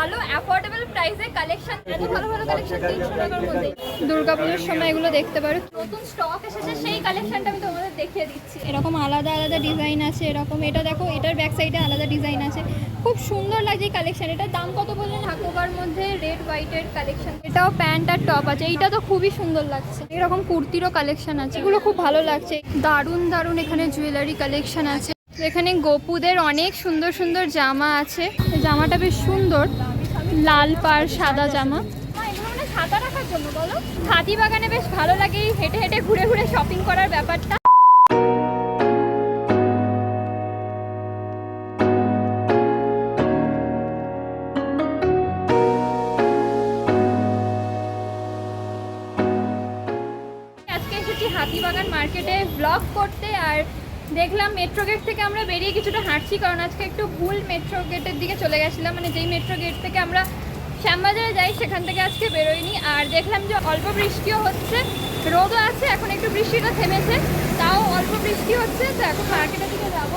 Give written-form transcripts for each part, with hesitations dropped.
ভালো অ্যাফোর্ডেবল প্রাইসে কালেকশন, এত ভালো ভালো কালেকশন 300 টাকার মধ্যে। দুর্গাপুজোর সময় এগুলো দেখতে পারো, নতুন স্টক এসেছে, সেই কালেকশনটা আমি তোমাদের দেখিয়ে দিচ্ছি। এরকম আলাদা আলাদা ডিজাইন আছে, এরকম এটা দেখো, এটার ব্যাক সাইডে আলাদা ডিজাইন আছে, খুব সুন্দর লাগছে এই কালেকশন। এটার দাম কত বললেন? হাকোবার মধ্যে রেড হোয়াইটের কালেকশন, এটাও প্যান্ট আর টপ আছে, এইটা তো খুবই সুন্দর লাগছে। এরকম কুর্তিরও কালেকশন আছে, এগুলো খুব ভালো লাগছে। দারুণ দারুণ এখানে জুয়েলারি কালেকশন আছে। এখানে গোপুদের অনেক সুন্দর সুন্দর জামা আছে, জামাটা বেশ সুন্দর, লাল পাড় সাদা জামা। এগুলো মানে ছাতা রাখার জন্য বলো, হাতিবাগানে বেশ ভালো লাগে হেঁটে হেঁটে ঘুরে ঘুরে শপিং করার ব্যাপারটা। আজকে এসেছি হাতিবাগান মার্কেটে ব্লগ করতে, আর দেখলাম মেট্রো গেট থেকে আমরা বেরিয়ে কিছুটা হাঁটছি, কারণ আজকে একটু ভুল মেট্রো গেটের দিকে চলে গেছিলাম, মানে যেই মেট্রো গেট থেকে আমরা শ্যামবাজারে যাই সেখান থেকে আজকে বেরোয়নি। আর দেখলাম যে অল্প বৃষ্টিও হচ্ছে, রোদও আছে, এখন একটু বৃষ্টিটা থেমেছে, তাও অল্প বৃষ্টি হচ্ছে, তো এখন মার্কেটের দিকে যাব।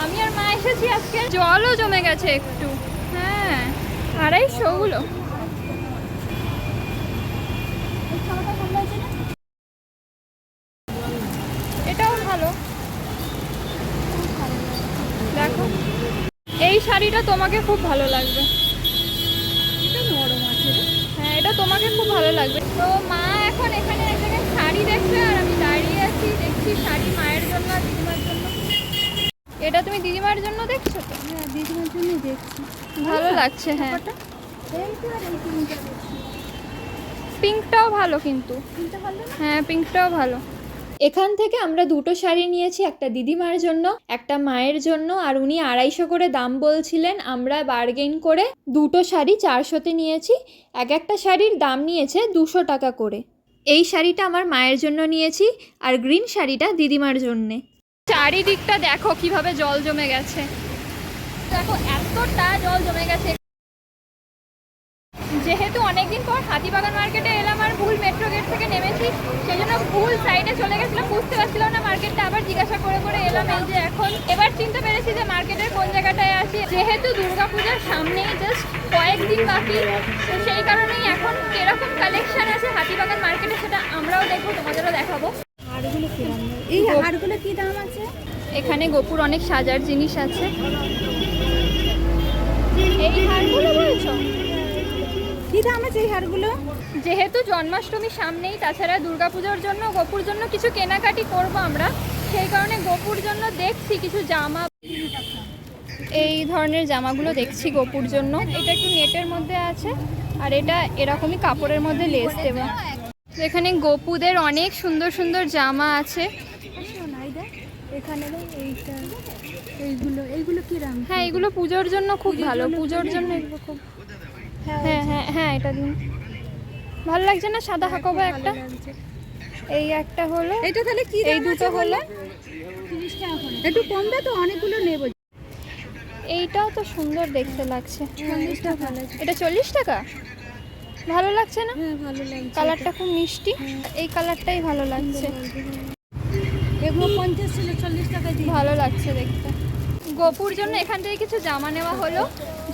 আমি আর মা এসেছি, আজকে জলও জমে গেছে একটু। হ্যাঁ, 250 এটাও ভালো। দেখো এই শাড়িটা তোমাকে খুব ভালো লাগবে, এটা নরম আছে। হ্যাঁ, এটা তোমাকে খুব ভালো লাগবে। তো মা এখন এখানে এক জায়গায় শাড়ি দেখছে, আর আমি দাঁড়িয়ে আছি, দেখছি শাড়ি মায়ের জন্য আর দিদিমার জন্য। এটা তুমি দিদিমার জন্য দেখছো তো? হ্যাঁ, দিদিমার জন্যই দেখছি, ভালো লাগছে। হ্যাঁ, পিঙ্কটাও ভালো, কিন্তু হ্যাঁ পিঙ্কটাও ভালো। এখান থেকে আমরা দুটো শাড়ি নিয়েছি, একটা দিদিমার জন্য, একটা মায়ের জন্য, আর উনি 250 করে দাম বলছিলেন। আমরা বার্গেন করে দুটো শাড়ি 400-তে নিয়েছি, এক একটা শাড়ির দাম নিয়েছে 200 টাকা করে। এই শাড়িটা আমার মায়ের জন্য নিয়েছি, আর গ্রিন শাড়িটা দিদিমার জন্যে। চারিদিকটা দেখো কিভাবে জল জমে গেছে, দেখো এতটা জল জমে গেছে। যেহেতু অনেকদিন পর হাতিবাগান মার্কেটে এলাম আর ভুল মেট্রো গেট থেকে নেমেছি, সেই জন্য ভুল সাইডে চলে গেছিলাম, বুঝতে পারছিলাম না মার্কেটটা, আবার জিজ্ঞাসা করে করে এলাম। এই যে এখন এবার চিনতে পেরেছি যে মার্কেটের কোন জায়গাটায় আছি। যেহেতু দুর্গাপূজার সামনেই জাস্ট কয়েকদিন বাকি, তো সেই কারণেই এখন কিরকম কালেকশন আছে হাতিবাগান মার্কেটে সেটা আমরাও দেখবো, তোমাদেরও দেখাবো। হারগুলো কি দাম? এই হারগুলো কি দাম আছে? এখানে গোপুর অনেক সাজার জিনিস আছে। এই হারগুলো বলছো কি দাম আছে এই হারগুলো? যেহেতু জন্মাষ্টমী সামনেই, তাছাড়া দুর্গাপুজোর জন্য গোপুর জন্য কিছু কেনাকাটি করব আমরা, সেই কারণে গোপুর জন্য দেখছি কিছু জামা, এই ধরনের জামাগুলো দেখছি গোপুর জন্য। এটা একটু নেটের মধ্যে আছে, আর এটা এরকমই কাপড়ের মধ্যে লেস দেওয়া। এখানে গোপুদের অনেক সুন্দর সুন্দর জামা আছে। এখানে এইগুলো কি দাম? হ্যাঁ, এগুলো পুজোর জন্য খুব ভালো, পুজোর জন্য এগুলো খুব। হ্যাঁ হ্যাঁ হ্যাঁ, এটা দিন ভালো লাগছে না? সাদা হাকোবা একটা, এই একটা হলো, এটা তাহলে কি এই দুটো হলো 30 টাকা করে। একটু কমবে তো, অনেকগুলো নেব। এইটাও তো সুন্দর দেখতে লাগছে। 40 টাকা ভালো। এটা 40 টাকা, ভালো লাগছে না? হ্যাঁ, ভালো লাগছে, কালারটা খুব মিষ্টি, এই কালারটাই ভালো লাগছে। এগুলো 50 ছিল, 40 টাকা দিয়ে ভালো লাগছে দেখতে। গোপুর জন্য এখান থেকে কিছু জামা নেওয়া হলো,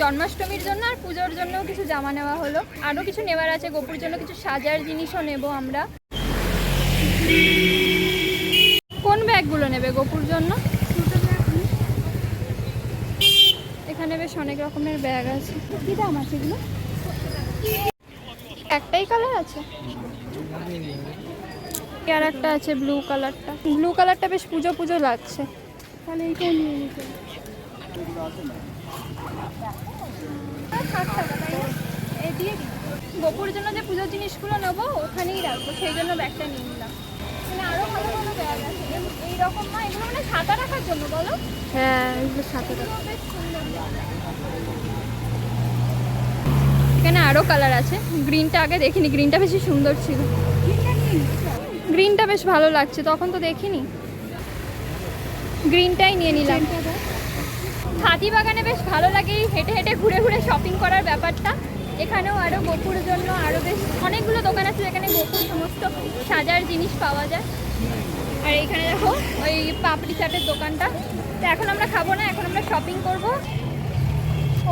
জন্মাষ্টমীর জন্য আর পুজোর জন্যও কিছু জামা নেওয়া হলো। আরও কিছু নেওয়ার আছে, গোপুর জন্য কিছু সাজার জিনিসও নেব আমরা। কোন ব্যাগগুলো নেবে গোপুর জন্য? এখানে বেশ অনেক রকমের ব্যাগ আছে। কি দাম আছে এগুলো? একটাই কালার আছে, আর একটা আছে ব্লু কালারটা। ব্লু কালারটা বেশ পুজো পুজো লাগছে, তাহলে এইটাই নিয়ে নিতে। এই দিয়ে গোপুর জন্য যে পুজোর জিনিসগুলো নেবো ওখানেই রাখবো, সেই জন্য ব্যাগটা নিয়ে নিলাম। মানে আরও ভালো ভালো ব্যাগ আছে এইরকম না, এগুলো মানে ছাতা রাখার জন্য বলো? হ্যাঁ, এগুলো 7 টাকা। বেশ সুন্দর। এখানে আরও কালার আছে, গ্রিনটা আগে দেখিনি, গ্রিনটা বেশি সুন্দর ছিল, গ্রিনটা বেশ ভালো লাগছে, তখন তো দেখিনি, গ্রিনটাই নিয়ে নিলাম। হাতিবাগানে বেশ ভালো লাগে হেঁটে হেঁটে ঘুরে ঘুরে শপিং করার ব্যাপারটা। এখানেও আরও গোপুর জন্য আরও বেশ অনেকগুলো দোকান আছে যেখানে গোপুর সমস্ত সাজার জিনিস পাওয়া যায়। আর এইখানে দেখো ওই পাপড়ি চাটের দোকানটা। তো এখন আমরা খাবো না, এখন আমরা শপিং করবো।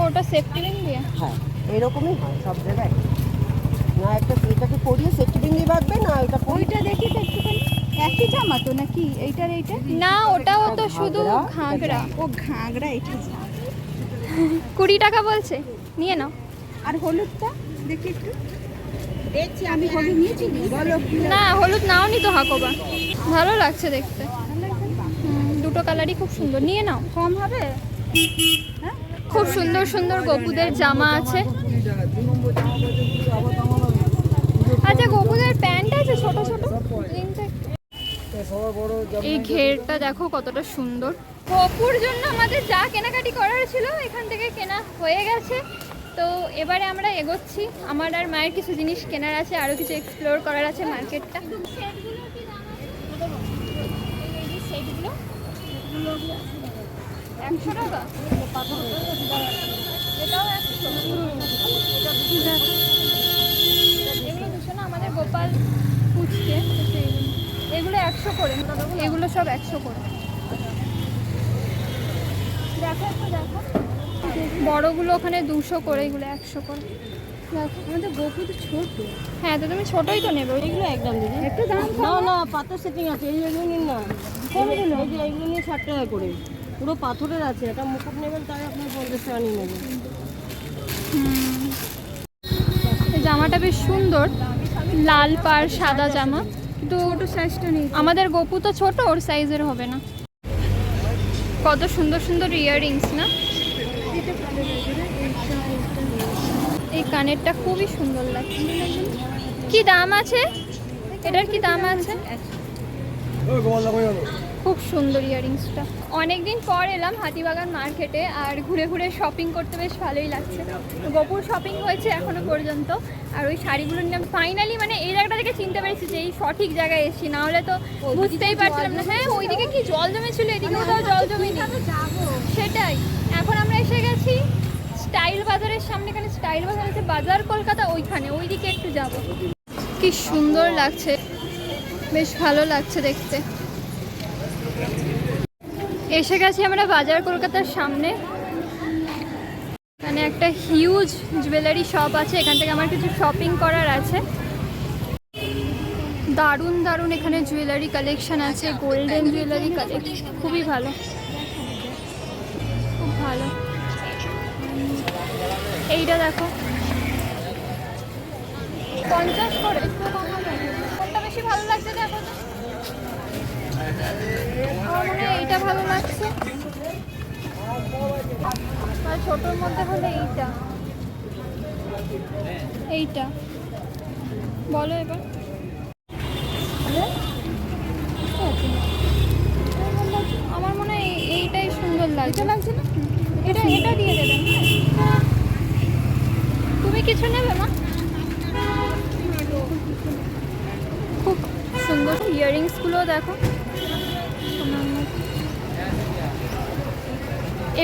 ওটা সেফটি রিং দিয়ে, হ্যাঁ এরকমই হয় সব জায়গায়। না একটা এটাকে পরিয়ে সেটটিং দিয়ে বাঁধবে, না এটা ওইটা দেখি তো একটুখানি একই জামা তো নাকি এইটার এইটা? না, ওটাও তো শুধু ঘাগরা। ও ঘাগরা এটা 20 টাকা বলছে, নিয়ে নাও। আর হলুদটা দেখি একটু দেখছি আমি হলুদ নিয়েছি বলো না, হলুদ নাও নি তো হাকোবা, ভালো লাগছে দেখতে। দুটো কালারই খুব সুন্দর, নিয়ে নাও। কম হবে? হ্যাঁ খুব সুন্দর সুন্দর গপুদের জামা আছে। আচ্ছা, গপুদের প্যান্ট আছে ছোট ছোট। এই ঘেরটা দেখো কতটা সুন্দর। গপুর জন্য আমাদের যা কেনাকাটি করার ছিল এখান থেকে কেনা হয়ে গেছে। তো এবারে আমরা এগোচ্ছি, আমার আর মায়ের কিছু জিনিস কেনার আছে, আরও কিছু এক্সপ্লোর করার আছে মার্কেটটা। সেটগুলো 100 টাকা, এটাও 100। এগুলো 200 না, আমাদের গোপাল ফুচকে এগুলো 100 করে, এগুলো সব 100 করে। দেখো একটু দেখো, বড়গুলো ওখানে 200 করে, এগুলো 100 করে। দেখো আমাদের গোপু তো ছোট। হ্যাঁ, তো তুমি ছোটই তো নেবে। এগুলো একদম দিদি একটু দাম না না পাথর সেটিং আছে, এইগুলো নিন না। কোনগুলো? এই যে এইগুলো নিয়ে 60 টাকা করে, পুরো পাথরের আছে। এটা মুকুট নেবেন তাই আপনার 50 টাকা নিয়ে নেবেন। এই জামাটা বেশ সুন্দর, লাল পাড় সাদা জামা, কিন্তু ছোট সাইজটা নেই। আমাদের গপু তো ছোট, ওর সাইজের হবে না। কত সুন্দর সুন্দর ইয়াররিংস না, এই কানেরটা খুবই সুন্দর লাগছে। কি দাম আছে এটার? কি দাম আছে? খুব সুন্দর ইয়াররিংসটা। অনেকদিন পর এলাম হাতিবাগান মার্কেটে, আর ঘুরে ঘুরে শপিং করতে বেশ ভালোই লাগছে। গপুর শপিং হয়েছে এখনো পর্যন্ত, আর ওই শাড়িগুলোর নাম ফাইনালি মানে এই জায়গাটা থেকে চিনতে পেরেছি যে এই সঠিক জায়গায় এসেছি, না হলে তো বুঝতেই পারছিলাম না। হ্যাঁ, ওইদিকে কি জল জমেছিল, এদিকেও তো জল জমেনি। সেটাই, এখন আমরা এসে গেছি স্টাইল বাজারের সামনে। এখানে স্টাইল বাজার আছে, বাজার কলকাতা, ওইখানে ওইদিকে একটু যাব। কি সুন্দর লাগছে, বেশ ভালো লাগছে দেখতে। এসে গেছি আমরা বাজার কলকাতার সামনে। এখানে একটা হিউজ জুয়েলারি শপ আছে, এখান থেকে আমার কিছু শপিং করার আছে। দারুণ দারুণ এখানে জুয়েলারি কালেকশন আছে, গোল্ডেন জুয়েলারি কালেকশন খুবই ভালো, খুব ভালো। এইটা দেখো 50 করে, কোনটা বেশি ভালো লাগছে দেখো তো। আমার মনে হয় এইটা ভালো লাগছে, আর ছোটোর মধ্যে হলে এইটা। এইটা বলো এবার। আমার মনে হয় এইটাই সুন্দর লাগছে না? এটা এটা দিয়ে দেবেন। তুমি কিছু নেবে মা? খুব সুন্দর ইয়াররিংসগুলো দেখো।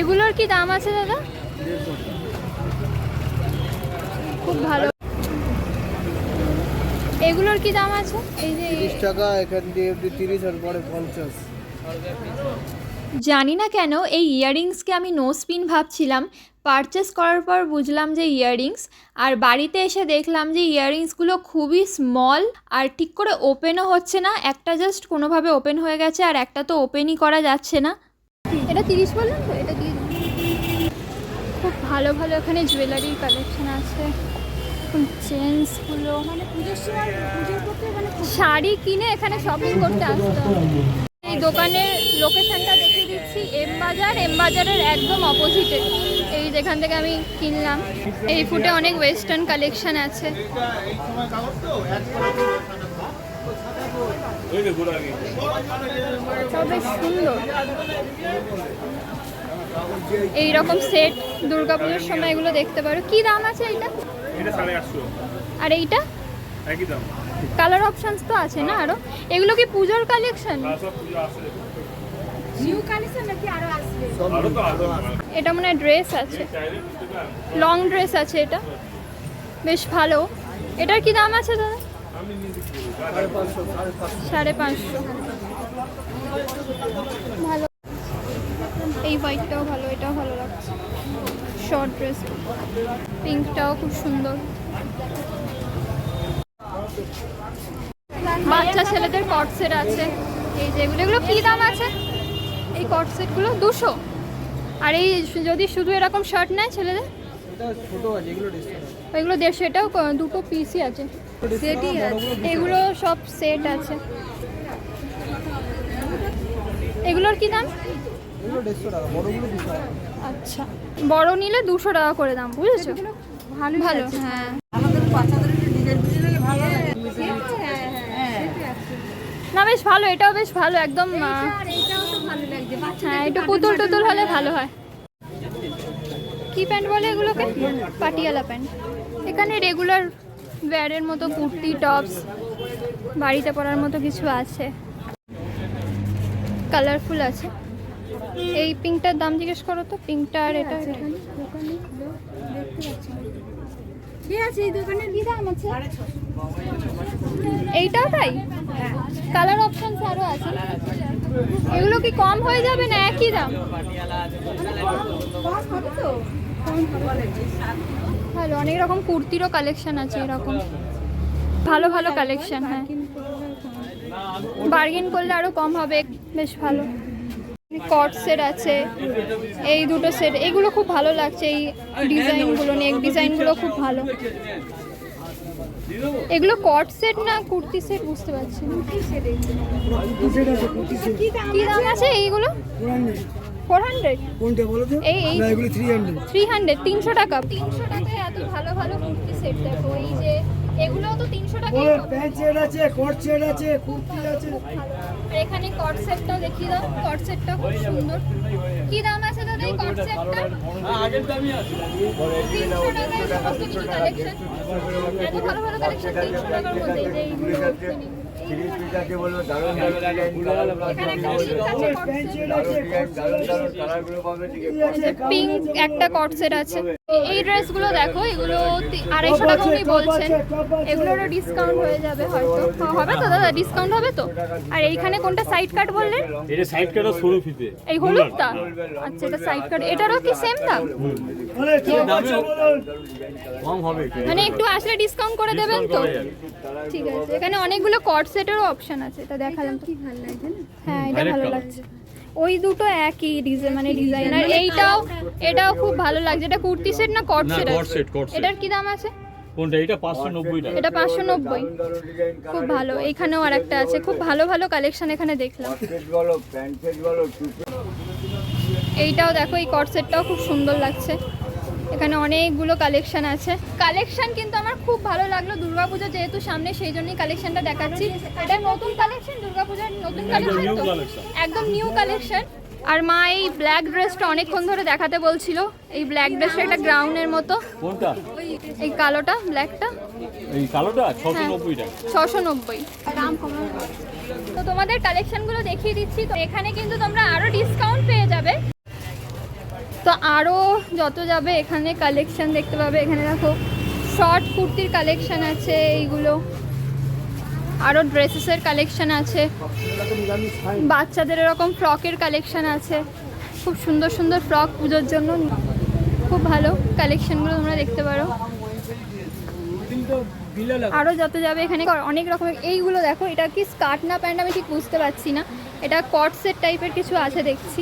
এগুলোর কি দাম আছে দাদা? খুব ভালো। এগুলোর কি দাম আছে? এই যে 30 টাকা, এখান দিয়ে 30 আর পরে 50। জানি না কেন এই ইয়াররিংসকে আমি নো স্পিন ভাবছিলাম, পারচেস করার পর বুঝলাম যে ইয়াররিংস, আর বাড়িতে এসে দেখলাম যে ইয়াররিংসগুলো খুবই স্মল আর ঠিক করে ওপেনও হচ্ছে না। একটা জাস্ট কোনোভাবে ওপেন হয়ে গেছে, আর একটা তো ওপেনই করা যাচ্ছে না। এটা 30 বললেন তো, এটা দিয়ে খুব ভালো ভালো এখানে জুয়েলারির কালেকশন আছে। চেন্সগুলো মানে পুজোর সময় পুজোর করতে মানে শাড়ি কিনে এখানে শপিং করতে আসতে হবে। এই দোকানের লোকেশনটা দেখিয়ে দিচ্ছি, এম বাজার, এম বাজারের একদম অপোজিটে। এই যেখান থেকে আমি কিনলাম। এই ফুটে অনেক ওয়েস্টার্ন কালেকশন আছে। সব বেশ সুন্দর। এইরকম সেট দুর্গাপুজোর সময় এগুলো দেখতে পারো। কি দাম আছে এইটা? এটা 850। আর এইটা একই দাম। কালার অপশনস তো আছে না আরো? এগুলো কি পুজোর কালেকশন? সব পুজো আছে। নিউ কালেকশন নাকি আরো আসবে? আরো তো আছে। এটা মনে হয় ড্রেস আছে, লং ড্রেস আছে। এটা বেশ ভালো। এটার কি দাম আছে দাদা? 550। ভালো। এই হোয়াইটটাও ভালো, এটাও ভালো লাগছে। শর্ট ড্রেস, পিঙ্কটাও খুব সুন্দর। বাচ্চা ছেলেদের কট সেট আছে, এই যেগুলো, এগুলো কি দাম আছে? এই কট সেটগুলো 200। আর এই যদি শুধু এরকম শার্ট নেয় ছেলেদের, এটা ছোট আছে, এগুলো 150 টাকা। এগুলো 150, এটাও দুটো পিসই আছে, সেটই আছে, এগুলো সব সেট আছে। এগুলোর কি দাম? এগুলো 150 টাকা, বড়গুলো 200 টাকা। আচ্ছা, বড় নিলে 200 টাকা করে দাম, বুঝেছো? ভালো ভালো, হ্যাঁ। আমাদের বাচ্চাদের একটু ডিজাইন বুঝলে ভালো লাগে। না বেশ ভালো, এটাও বেশ ভালো একদম। আর এইটাও তো ভালো লাগছে হ্যাঁ, একটু পুতুল টুতুল হলে ভালো হয়। কি প্যান্ট বলে এগুলোকে? পাটিয়ালা প্যান্ট। এখানে রেগুলার ওয়্যারের মতো কুর্তি, টপস, বাড়িতে পরার মতো কিছু আছে, কালারফুল আছে। এই পিঙ্কটার দাম জিজ্ঞেস করো তো, পিঙ্কটা আর এটা। ঠিক আছে, এই দোকানের কি দাম আছে? এইটাও তাই? কালার অপশন আরও আছে। এগুলো কি কম হয়ে যাবে না একই দাম? কম হবে তো? ভালো, অনেক রকম কুর্তিরও কালেকশন আছে এরকম, ভালো ভালো কালেকশন। হ্যাঁ, বার্গেন করলে আরো কম হবে, বেশ ভালো। কট সেট আছে, এই দুটো সেট, এগুলো খুব ভালো লাগছে। এই ডিজাইনগুলো, নেক ডিজাইনগুলো খুব ভালো। এগুলো কট সেট না কুর্তি সেট বুঝতে পারছি না। কি দাম আছে এইগুলো? 400? কোনটা বলো তো? এই না, এগুলো 300। 300, 300 টাকা। 300 টাকায় এত ভালো ভালো কুর্তি সেট দেখো। এই যে এগুলোও তো 300 টাকায়। প্যান্ট সেট আছে, কোট সেট আছে, কুর্তি আছে। আর এখানে কট সেটটাও দেখিয়ে দাও, কট সেটটা খুব সুন্দর। কি দাম আছে দাদা এই কট সেটটা? আগের দামই আছে, 300 টাকায় সমস্ত কিছু কালেকশন। এত ভালো ভালো কালেকশন 300 টাকার মধ্যে। এই যে এইগুলো পিঙ্ক একটা কট সেট আছে। এই ড্রেসগুলো দেখো, এগুলো 250 টাকা উনি বলছেন। এগুলোরও ডিসকাউন্ট হয়ে যাবে হয়তো, হবে তো দাদা? ডিসকাউন্ট হবে তো? আর এইখানে কোনটা সাইড কাট বললেন? এটা সাইড কাটা সরু ফিতে। এই হলুদটা? আচ্ছা, এটা সাইড কাট। এটারও কি সেম দাম? কম হবে, মানে একটু আসলে ডিসকাউন্ট করে দেবেন তো? ঠিক আছে, এখানে অনেকগুলো কট সেটেরও অপশন আছে, এটা দেখালাম তো। কি ভালো লাগছে না? হ্যাঁ, এটা ভালো লাগছে। ওই দুটো একই ডিজাইন, মানে ডিজাইন। আর এইটাও, এটাও খুব ভালো লাগছে। এটা কুর্তি সেট না কট সেট? কট সেট, কট সেট। এটার কি দাম আছে? কোনটা? এটা 590 টাকা। এটা 590। খুব ভালো। এখানেও আরেকটা আছে, খুব ভালো ভালো কালেকশন এখানে দেখলাম। এইটাও দেখো, এই কট সেটটাও খুব সুন্দর লাগছে। এখানে অনেকগুলো কালেকশন আছে। কালেকশন কিন্তু আমার খুব ভালো লাগলো। দুর্গাপূজা যেহেতু সামনে, সেই জন্যই কালেকশনটা দেখাচ্ছি। এটা নতুন কালেকশন, দুর্গাপূজার নতুন কালেকশন তো, একদম নিউ কালেকশন। আর মা এই ব্ল্যাক ড্রেসটা অনেকক্ষণ ধরে দেখাতে বলছিল। এই ব্ল্যাক ড্রেসটা একটা গ্রাউন্ডের মতো। কোনটা? এই কালোটা, ব্ল্যাকটা। এই কালোটা 690 টাকা। 690 দাম কম। তো তোমাদের কালেকশনগুলো দেখিয়ে দিচ্ছি। তো এখানে কিন্তু তোমরা আরো ডিসকাউন্ট পেয়ে যাবে। তো আরও যত যাবে এখানে কালেকশন দেখতে পাবে। এখানে দেখো শর্ট কুর্তির কালেকশন আছে, এইগুলো আরও ড্রেসেসের কালেকশন আছে, বাচ্চাদের এরকম ফ্রকের কালেকশন আছে। খুব সুন্দর সুন্দর ফ্রক পুজোর জন্য, খুব ভালো কালেকশনগুলো তোমরা দেখতে পারো। আরও যত যাবে এখানে অনেক রকমের। এইগুলো দেখো, এটা কি স্কার্ট না প্যান্ট আমি ঠিক বুঝতে পারছি না। এটা কট সেট টাইপের কিছু আছে দেখছি।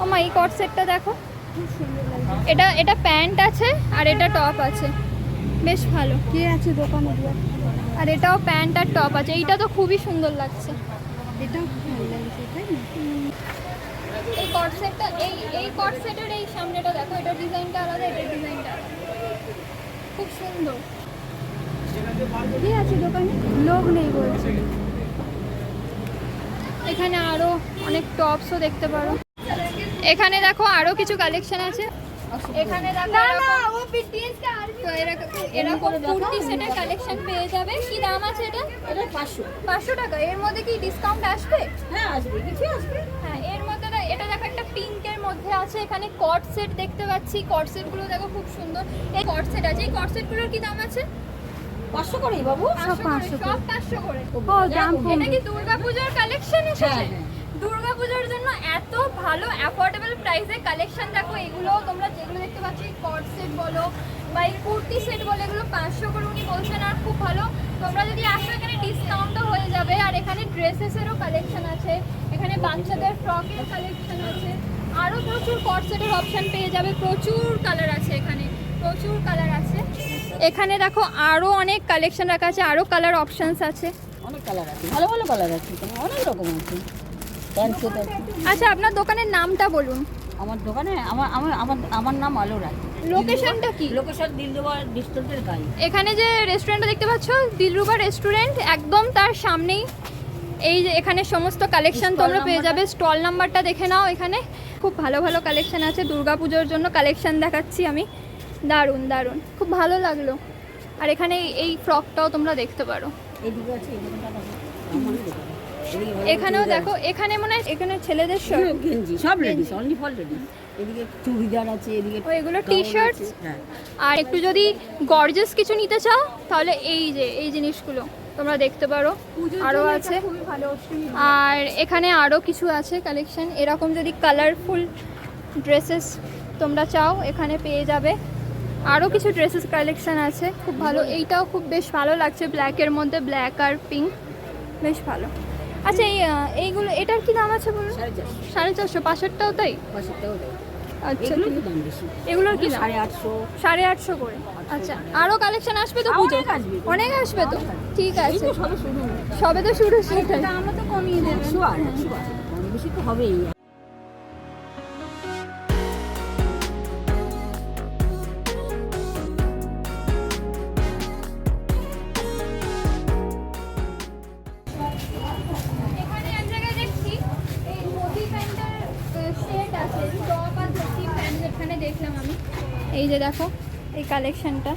ও মা, এই কট সেটটা দেখো, এটা এটা প্যান্ট আছে আর এটা টপ আছে, বেশ ভালো। কে আছে দোকানে? আর এটাও প্যান্ট আর টপ আছে। এইটা তো খুবই সুন্দর লাগছে। এটাও ভালো লাগছে, তাই না? এই কট সেটটা, এই কট সেটের এই সামনেটা দেখো, এটা ডিজাইনটা আলাদা, এটার ডিজাইনটা আলাদা, খুব সুন্দর। কে আছে দোকানে? লোক নেই বলছে। এখানে আরো অনেক টপসও দেখতে পারো। এখানে দেখো আরো কিছু কালেকশন আছে। এখানে দেখো তো এরকম কুর্তি সেটের কালেকশন পেয়ে যাবে। কি দাম আছে এটা? এটা 500। 500 টাকা। এর মধ্যে কি ডিসকাউন্ট আসবে? হ্যাঁ, আসবে, কিছু আসবে। হ্যাঁ, এর মধ্যে এটা দেখো একটা পিঙ্কের মধ্যে আছে। এখানে কট সেট দেখতে পাচ্ছি। কট সেটগুলো দেখো খুব সুন্দর। এই কট সেট আছে। এই কট সেটগুলোর কি দাম আছে? 500 করেই বাবু, সব 500 সব 500 করে। ও, দাম কম। এটা কি দুর্গাপূজার কালেকশন এসেছে? হ্যাঁ, দুর্গাপূজার জন্য এত ভালো অ্যাফোর্ডেবল প্রাইসে কালেকশন দেখো। এগুলো তোমরা যেগুলো দেখতে পাচ্ছ, এই কট সেট বলো বা এই কুর্তি সেট বলো, এগুলো 500 করে উনি বলছেন। আর খুব ভালো, তোমরা যদি আসো এখানে ডিসকাউন্টও হয়ে যাবে। আর এখানে ড্রেসেসেরও কালেকশন আছে, এখানে বাচ্চাদের ফ্রকের কালেকশন আছে, আরও প্রচুর কট সেটের অপশান পেয়ে যাবে। প্রচুর কালার আছে এখানে, প্রচুর কালার আছে। এখানে দেখো আরও অনেক কালেকশন রাখা আছে, আরও কালার অপশানস আছে। অনেক কালার আছে, ভালো ভালো কালার আছে, অনেক রকম আছে। প্যান্ট সেট আছে। আচ্ছা, আপনার দোকানের নামটা বলুন। আমার দোকানে আমার আমার আমার আমার নাম আলো রায়। লোকেশনটা কি? লোকেশন দিলরুবা ডিস্ট্রিক্টের গায়ে। এখানে যে রেস্টুরেন্টটা দেখতে পাচ্ছ, দিলরুবা রেস্টুরেন্ট, একদম তার সামনেই এই যে এখানে সমস্ত কালেকশন তোমরা পেয়ে যাবে। স্টল নাম্বারটা দেখে নাও। এখানে খুব ভালো ভালো কালেকশন আছে। দুর্গাপুজোর জন্য কালেকশন দেখাচ্ছি আমি। দারুণ দারুণ, খুব ভালো লাগলো। আর এখানে এই ফ্রকটাও তোমরা দেখতে পারো। এদিকে আছে, এখানেও দেখো, এখানে মনে হয় এখানে ছেলেদের শার্ট, গেঞ্জি সব লেডিস, অনলি ফর লেডিস। এদিকে চুড়িদার আছে, এদিকে এগুলো টি শার্ট। হ্যাঁ। আর একটু যদি গর্জিয়াস কিছু নিতে চাও তাহলে এই যে এই জিনিসগুলো তোমরা দেখতে পারো, আরও আছে। আর এখানে আরও কিছু আছে কালেকশন। এরকম যদি কালারফুল ড্রেসেস তোমরা চাও এখানে পেয়ে যাবে। আরও কিছু ড্রেসেস কালেকশন আছে, খুব ভালো। এইটাও খুব বেশ ভালো লাগছে, ব্ল্যাকের মধ্যে, ব্ল্যাক আর পিঙ্ক, বেশ ভালো। আচ্ছা, এইগুলো এটার কি দাম আছে বলুন? 450। পাশেরটাও তাই? পাশেরটাও দেয়। আচ্ছা, এগুলোর কি দাম বেশি? এগুলোর কি দাম? 850। 850 করে। আচ্ছা, আরও কালেকশন আসবে তো? পুজো অনেক আসবে। অনেক আসবে তো, ঠিক এই আছে। তো সবে শুরু। সবে তো শুরু, সেটাই। আমরা তো কমিয়ে দেবেন। 100 কম বেশি তো হবেই। এখানে এক জায়গায় দেখছি এই ধুতি প্যান্টের সেট আছে, টপ আর ধুতি প্যান্ট। এখানে দেখলাম আমি, এই যে দেখো এই কালেকশনটা।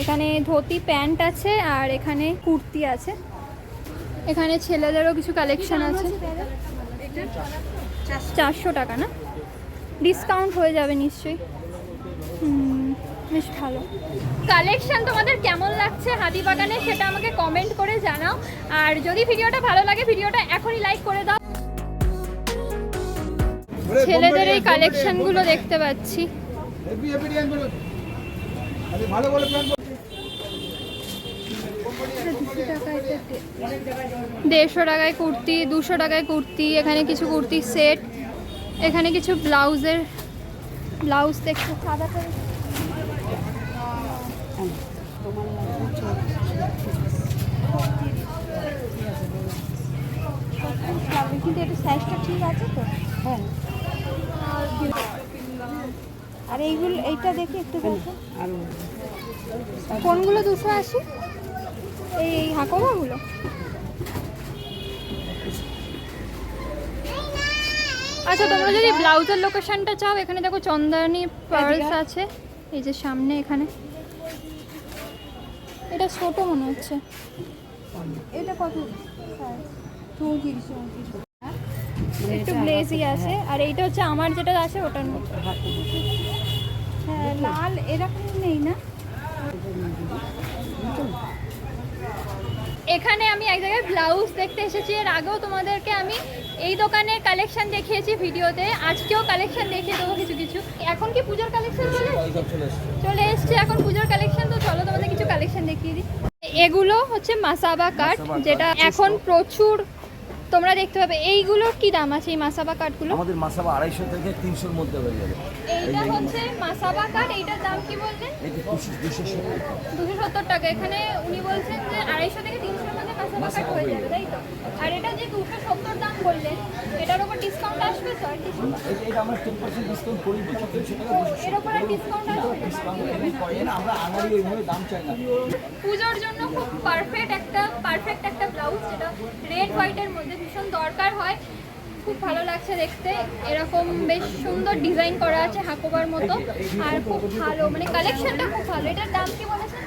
এখানে ধুতি প্যান্ট আছে আর এখানে কুর্তি আছে। এখানে ছেলেদেরও কিছু কালেকশন আছে। 400 টাকা না? ডিসকাউন্ট হয়ে যাবে নিশ্চয়ই। বেশ ভালো কালেকশন। তোমাদের কেমন লাগছে হাতিবাগানে সেটা আমাকে কমেন্ট করে জানাও। আর যদি ভিডিওটা ভালো লাগে, ভিডিওটা এখনই লাইক করে দাও। ছেলেদের এই কালেকশনগুলো দেখতে পাচ্ছি। ভালো বলে প্ল্যান 150 টাকায় কুর্তি, 200 টাকায় কুর্তি। এখানে কিছু কুর্তির সেট, এখানে কিছু ব্লাউজ দেখতে সাদা করে। কিন্তু এটা সাইজটা ঠিক আছে তো? হ্যাঁ। আর এইগুলো, এইটা দেখি একটু দেখো। কোনগুলো 280? এই হাকোবাগুলো? আচ্ছা, তোমরা যদি ব্লাউজের লোকেশনটা চাও, এখানে দেখো চন্দানি পার্লস আছে এই যে সামনে। এখানে এটা ছোট মনে হচ্ছে। এটা কত? 34। একটু গ্লেজি আছে। আর এইটা হচ্ছে আমার যেটা আছে ওটার মতো। হ্যাঁ, লাল এরকম নেই না? এখানে আমি এক জায়গায় ব্লাউজ দেখতে এসেছি। এর আগেও তোমাদেরকে আমি এই দোকানের কালেকশন দেখিয়েছি ভিডিওতে, আজকেও কালেকশন দেখিয়ে দেবো কিছু কিছু। এখন কি পুজোর কালেকশন চলে এসছে? এখন পুজোর কালেকশন, তো চলো তোমাদের কিছু কালেকশন দেখিয়ে দিই। এগুলো হচ্ছে মাসাবা কাট, যেটা এখন প্রচুর তোমরা দেখতে পাবে। এইগুলোর কি দাম আছে এই মাসাবা কাটগুলো? আমাদের মাসাবা 250 থেকে 300 এর মধ্যে হয়ে যাবে। এইটা হচ্ছে মাসাবা কাট, এইটার দাম কি বললেন? এটা 270 টাকা। এখানে উনি বলছেন যে 250 থেকে 300 এর মধ্যে মাসাবা কাট হয়ে যাবে, তাই তো? আর এটা যে 270 দাম বললেন, এটার উপর ডিসকাউন্ট আসবে তো? আর কিছু এটা আমরা 10% ডিসকাউন্ট করি, 300 টাকা 270 এর উপর ডিসকাউন্ট আসবে? ডিসকাউন্ট করে না, আমরা আনারি ওইভাবে দাম চাই না। পুজোর জন্য খুব পারফেক্ট একটা ব্লাউজ, যেটা রেড হোয়াইটের মধ্যে ভীষণ দরকার হয়। খুব ভালো লাগছে দেখতে। এরকম বেশ সুন্দর ডিজাইন করা আছে হাকোবার মতো। আর খুব ভালো, মানে কালেকশনটা খুব ভালো। এটার দাম কি বলেছেন?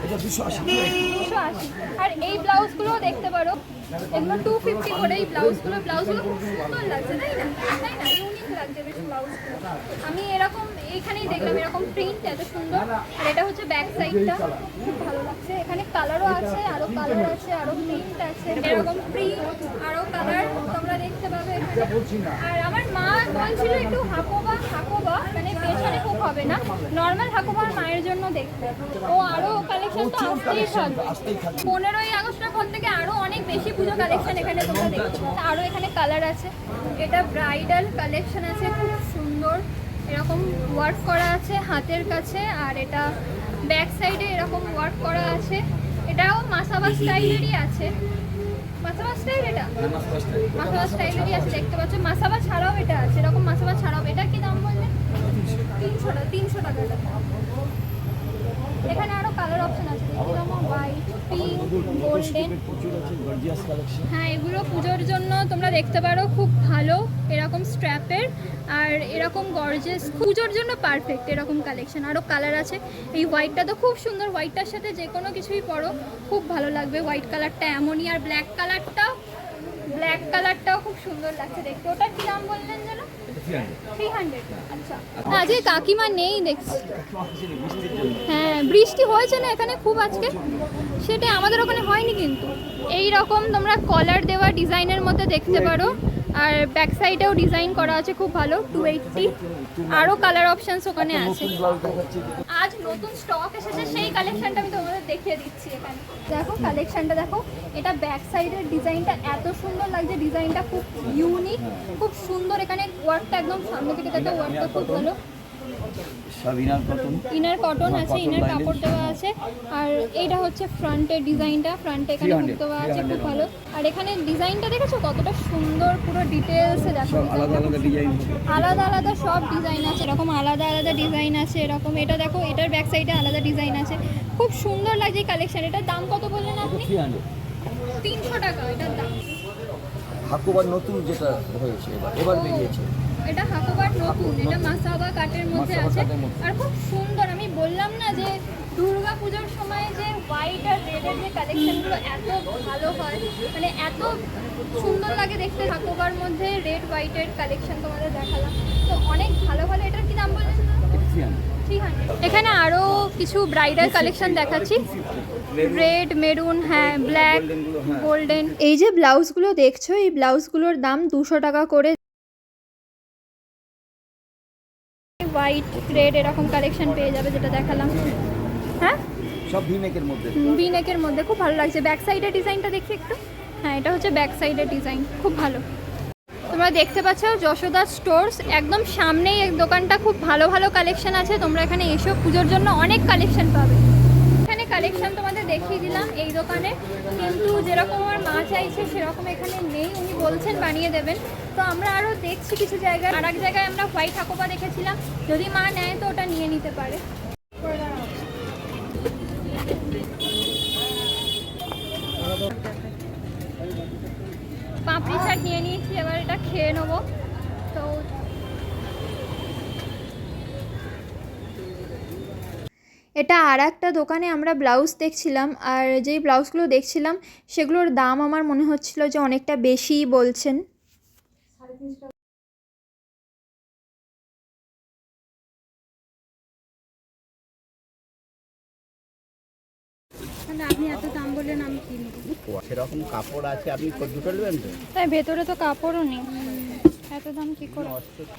এটা 280 280। আর এই ব্লাউজগুলো দেখতে পারো, এগুলো 250 করে। এই ব্লাউজগুলো খুব সুন্দর লাগছে, তাই না? ইউনিক লাগছে বেশ ব্লাউজগুলো। আমি এরকম এইখানেই দেখলাম এরকম প্রিন্ট এত সুন্দর। আর এটা হচ্ছে ব্যাক সাইডটা, খুব ভালো লাগছে। এখানে কালারও আছে, আরো কালার আছে, আরো প্রিন্ট আছে, এরকম প্রিন্ট আরো কালার তোমরা দেখতে পাবে এখানে। আর আমার মা বলছিল একটু হাকোবা মানে পেছনে খুব হবে না, নর্মাল হাকোবা মায়ের জন্য দেখতে। ও আরো কালেকশন তো আসতেই থাকবে। 15ই আগস্টের পর থেকে আরো অনেক বেশি পুজো কালেকশন এখানে তোমরা দেখতে পাবে। আরো এখানে কালার আছে, এটা ব্রাইডাল কালেকশন আছে, খুব সুন্দর এরকম ওয়ার্ক করা আছে হাতের কাছে। আর এটা ব্যাক সাইডে এরকম ওয়ার্ক করা আছে, এটাও মাসাবা স্টাইলেরই আছে। মাসাবা স্টাইল, এটা মাসাবা স্টাইলেরই আছে, দেখতে পাচ্ছ। মাসাবা ছাড়াও এটা আছে, এরকম মাসাবা ছাড়াও। এটা কি দাম বললেন? 300 টাকা এটা। এখানে আরো কালার অপশন আছে, হোয়াইট, পিঙ্ক, গোল্ডেন। হ্যাঁ, এগুলো পুজোর জন্য তোমরা দেখতে পারো, খুব ভালো এরকম স্ট্র্যাপের আর এরকম গর্জিয়াস, পুজোর জন্য পারফেক্ট এরকম কালেকশন। আরও কালার আছে। এই হোয়াইটটা তো খুব সুন্দর, হোয়াইটটার সাথে যে কোনো কিছুই পরো খুব ভালো লাগবে। হোয়াইট কালারটা এমনই, আর ব্ল্যাক কালারটাও খুব সুন্দর লাগছে দেখতে। ওটা কি দাম বললেন যেন? 300। আচ্ছা, আজকে কাকিমা নেই দেখছি। হ্যাঁ, বৃষ্টি হয়েছে না এখানে খুব আজকে, সেটা আমাদের ওখানে হয়নি। কিন্তু এই রকম তোমরা কলার দেওয়া ডিজাইনের মধ্যে দেখতে পারো। আর ব্যাক সাইডেও ডিজাইন করা আছে, খুব ভালো। 280। আরও কালার অপশানস ওখানে আছে। আজ নতুন স্টক এসেছে, সেই কালেকশনটা আমি তোমাদের দেখিয়ে দিচ্ছি। এখানে দেখো কালেকশনটা দেখো, এটা ব্যাক সাইডের ডিজাইনটা এত সুন্দর লাগছে, ডিজাইনটা খুব ইউনিক, খুব সুন্দর। এখানে ওয়ার্কটা একদম সামনে থেকে দেখো, ওয়ার্কটা খুব ভালো। ইনার কটন আছে, ইনার কাপড় দেওয়া আছে। আর এইটা হচ্ছে ফ্রন্টের ডিজাইনটা, ফ্রন্টে এখানে হুক দেওয়া আছে, খুব ভালো। আর এখানে ডিজাইনটা দেখেছো কতটা সুন্দর, পুরো ডিটেলসে দেখো। আলাদা আলাদা সব ডিজাইন আছে, এরকম আলাদা আলাদা ডিজাইন আছে এরকম। এটা দেখো, এটার ব্যাক সাইডে আলাদা ডিজাইন আছে, খুব সুন্দর লাগছে কালেকশন। এটার দাম কত বললেন আপনি? 300 টাকা এটার দাম। হাকুবার নতুন যেটা হয়েছে এবার বেরিয়েছে, এটা হাকোবার নতুন, এটা মাসাবা কাটের মধ্যে আছে। আর খুব সুন্দর, আমি বললাম না যে দুর্গা পুজোর সময় যে হোয়াইট আর রেডের যে কালেকশনগুলো এত ভালো হয়, মানে এত সুন্দর লাগে দেখতে। হাকোবার মধ্যে রেড হোয়াইটের কালেকশন তোমাদের দেখালাম, তো অনেক ভালো ভালো। এটার কি দাম বললেন? 300। এখানে আরও কিছু ব্রাইডাল কালেকশন দেখাচ্ছি, রেড, মেরুন, হ্যাঁ, ব্ল্যাক, গোল্ডেন। এই যে ব্লাউজগুলো দেখছো, এই ব্লাউজগুলোর দাম 200 টাকা করে। হোয়াইট, রেড এরকম কালেকশন পেয়ে যাবে, যেটা দেখালাম। হ্যাঁ, সব ভিনেকের মধ্যে, ভিনেকের মধ্যে খুব ভালো লাগছে। ব্যাক সাইডের ডিজাইনটা দেখি একটু। হ্যাঁ, এটা হচ্ছে ব্যাক সাইডের ডিজাইন, খুব ভালো। তোমরা দেখতে পাচ্ছ যশোদা স্টোর্স, একদম সামনেই এই দোকানটা। খুব ভালো ভালো কালেকশন আছে, তোমরা এখানে এসো, পুজোর জন্য অনেক কালেকশন পাবে। এখানে কালেকশন তোমাদের দেখিয়ে দিলাম এই দোকানে, কিন্তু যেরকম আমার মা চাইছে সেরকম এখানে নেই। উনি বলছেন বানিয়ে দেবেন, তো আমরা আরও দেখছি কিছু জায়গায়। আর এক জায়গায় আমরা হোয়াইট হাকোবা দেখেছিলাম, যদি মা নেয় তো ওটা নিয়ে নিতে পারে। পাপড়ি চাট নিয়ে নিয়েছি, এবার এটা খেয়ে নেবো। তো এটা আর একটা দোকানে আমরা ব্লাউজ দেখছিলাম, আর যেই ব্লাউজগুলো দেখছিলাম সেগুলোর দাম আমার মনে হচ্ছিল যে অনেকটা বেশিই বলছেন। আপনি এত দাম বললেন, আমি কিনবো। সেরকম কাপড় আছে, আপনি দুটো নেবেন তো? তাই ভেতরে তো কাপড়ও নেই, এত দাম কি করে?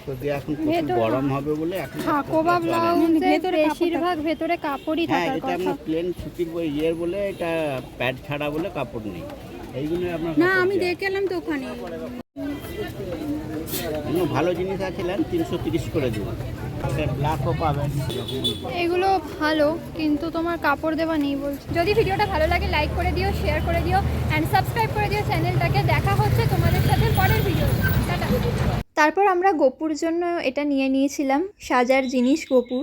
যদি এখন প্রচুর গরম হবে বলে এখন হাকোবা ব্লাউজের বেশিরভাগ ভেতরে কাপড়ই হ্যাঁ, থাকার এটা কথা। আপনার প্লেন সুতির ইয়ের বলে, এটা প্যাড ছাড়া বলে কাপড় নেই, এইগুলো আপনার না, আমি দেখে এলাম তো ওখানে। ভালো জিনিস আছে, 330 করে দেবো। ব্ল্যাকও পাবেন। এগুলো ভালো, কিন্তু তোমার কাপড় দেওয়া নেই বলছো। যদি ভিডিওটা ভালো লাগে লাইক করে দিও, শেয়ার করে দিও, অ্যান্ড সাবস্ক্রাইব করে দিও চ্যানেলটাকে। দেখা হচ্ছে তোমাদের সাথে পরের ভিডিও। টাটা। তারপর আমরা গোপুর জন্য এটা নিয়ে নিয়েছিলাম, সাজার জিনিস গোপুর।